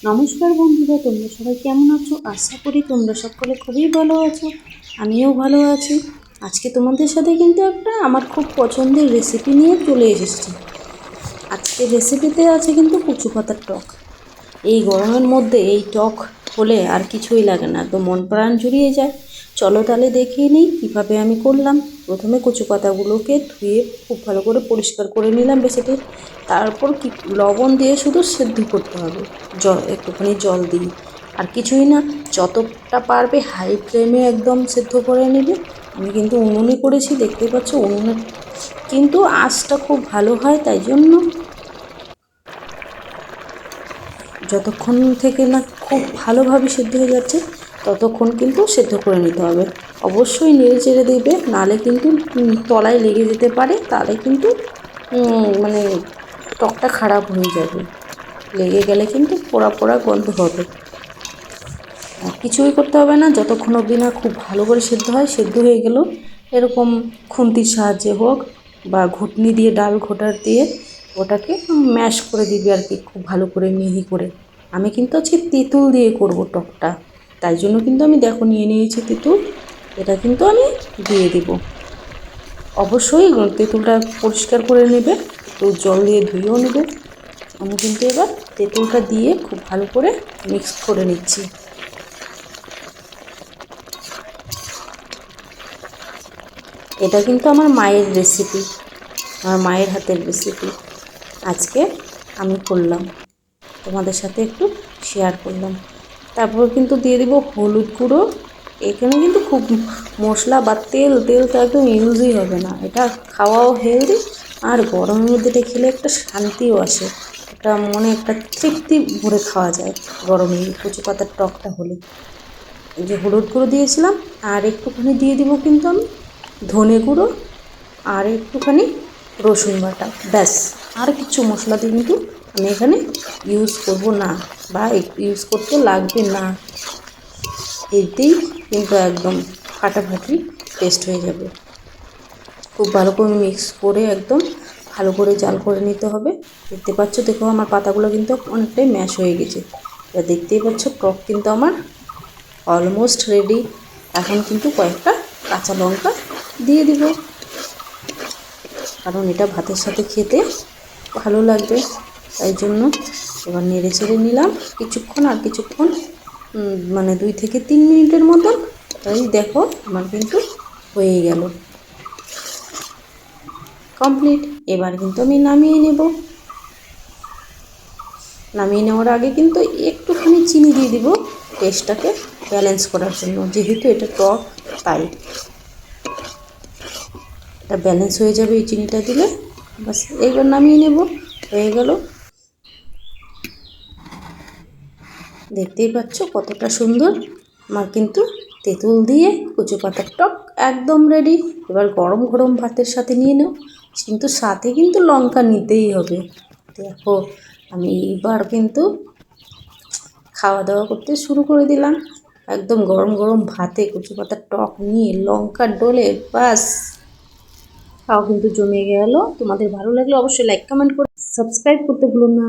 নমস্কার বন্ধুরা, তোমরা সবাই কেমন আছো? আশা করি তোমরা সকলে খুবই ভালো আছো। আমিও ভালো আছি। আজকে তোমাদের সাথে কিন্তু একটা আমার খুব পছন্দের রেসিপি নিয়ে চলে এসেছি। আজকে রেসিপিতে আছে কিন্তু কচু পাতার টক। এই গরমের মধ্যে এই টক হলে আর কিছুই লাগে না, তো মন প্রাণ জুড়িয়ে যায়। চলো তাহলে দেখিয়ে নিই কীভাবে আমি করলাম। প্রথমে কচু পাতাগুলোকে ধুয়ে খুব ভালো করে পরিষ্কার করে নিলাম বেসিটি। তারপর কি লবণ দিয়ে শুধু সেদ্ধ করতে হবে, একটুখানি জল দিই, আর কিছুই না। যতটা পারবে হাই ফ্লেমে একদম সেদ্ধ করে নেবে। আমি কিন্তু উনুনে করেছি, দেখতেই পাচ্ছ উনুনে কিন্তু আঁচটা খুব ভালো হয়, তাই জন্য যতক্ষণ থেকে না খুব ভালোভাবে সেদ্ধ হয়ে যাচ্ছে ততক্ষণ কিন্তু সেদ্ধ করে নিতে হবে। অবশ্যই নেড়ে চেড়ে দেবে, নালে কিন্তু তলায় লেগে যেতে পারে, তাহলে কিন্তু মানে টকটা খারাপ হয়ে যাবে। লেগে গেলে কিন্তু পোড়া পোড়া গন্ধ হবে। আর কিছুই করতে হবে না, যতক্ষণ অবধি না খুব ভালো করে সেদ্ধ হয়। সেদ্ধ হয়ে গেল এরকম খুন্তির সাহায্যে হোক বা ঘুটনি দিয়ে, ডাল ঘোটার দিয়ে ওটাকে ম্যাশ করে দিবি আর কি, খুব ভালো করে মিহি করে। আমি কিন্তু আজকে তেঁতুল দিয়ে করব টকটা, তাই জন্য কিন্তু আমি দেখো নিয়ে নিয়েছি তেঁতুল। এটা কিন্তু আমি দিয়ে দেব। অবশ্যই তেঁতুলটা পরিষ্কার করে নেবে, একটু জল দিয়ে ধুয়েও নেবে। আমি কিন্তু এবার তেঁতুলটা দিয়ে খুব ভালো করে মিক্স করে নিচ্ছি। এটা কিন্তু আমার মায়ের রেসিপি, আমার মায়ের হাতের রেসিপি। আজকে আমি করলাম, তোমাদের সাথে একটু শেয়ার করলাম। তারপর কিন্তু দিয়ে দেবো হলুদ গুঁড়ো। এখানে কিন্তু খুব মশলা বা তেল তেল তো একদম ইউজই হবে না। এটা খাওয়াও হেলদি, আর গরমের মধ্যে এটা খেলে একটা শান্তিও আসে, একটা মনে একটা তৃপ্তি ভরে খাওয়া যায় গরমে কচু পাতার টকটা হলে। যে হলুদ গুঁড়ো দিয়েছিলাম, আর একটুখানি দিয়ে দিব কিন্তু আমি ধনে গুঁড়ো, আর একটুখানি রসুন বাটা, ব্যাস। আর কিছু মশলা কিন্তু আমি এখানে ইউজ করব না, বা ইউজ করতে লাগবে না। এতেই কিন্তু একদম ফাটাফাটি টেস্ট হয়ে যাবে। খুব ভালো করে মিক্স করে একদম ভালো করে জাল করে নিতে হবে। দেখতে পাচ্ছ, দেখো আমার পাতাগুলো কিন্তু অনেকটাই ম্যাশ হয়ে গেছে। এবার দেখতেই পাচ্ছ টক কিন্তু আমার অলমোস্ট রেডি। এখন কিন্তু কয়েকটা কাঁচা লঙ্কা দিয়ে দিব, কারণ এটা ভাতের সাথে খেতে ভালো লাগবে, তাই জন্য। এবার নেড়ে চেড়ে নিলাম কিছুক্ষণ, আর কিছুক্ষণ মানে 2 থেকে 3 মিনিটের মতন। তাই দেখো আমার কিন্তু হয়ে গেল, কমপ্লিট। এবার কিন্তু আমি নামিয়ে নেব। নামিয়ে নেওয়ার আগে কিন্তু একটুখানি চিনি দিয়ে দিব টেস্টটাকে ব্যালেন্স করার জন্য, যেহেতু এটা টক তাই এটা ব্যালেন্স হয়ে যাবে এই চিনিটা দিলে। বাস এইবার নামিয়ে নেব, হয়ে গেল। দেখতেই পাচ্ছ কতটা সুন্দর আমার কিন্তু তেঁতুল দিয়ে কচু পাতার টক একদম রেডি। এবার গরম গরম ভাতের সাথে নিয়ে নাও, কিন্তু সাথে কিন্তু লঙ্কা নিতেই হবে। দেখো আমি এইবার কিন্তু খাওয়া দাওয়া করতে শুরু করে দিলাম, একদম গরম গরম ভাতে কচু পাতার টক নিয়ে লঙ্কার ডলে, বাস। খাওয়া কিন্তু জমে গেল। তোমাদের ভালো লাগলে অবশ্যই লাইক কমেন্ট করে সাবস্ক্রাইব করতে ভুলো না।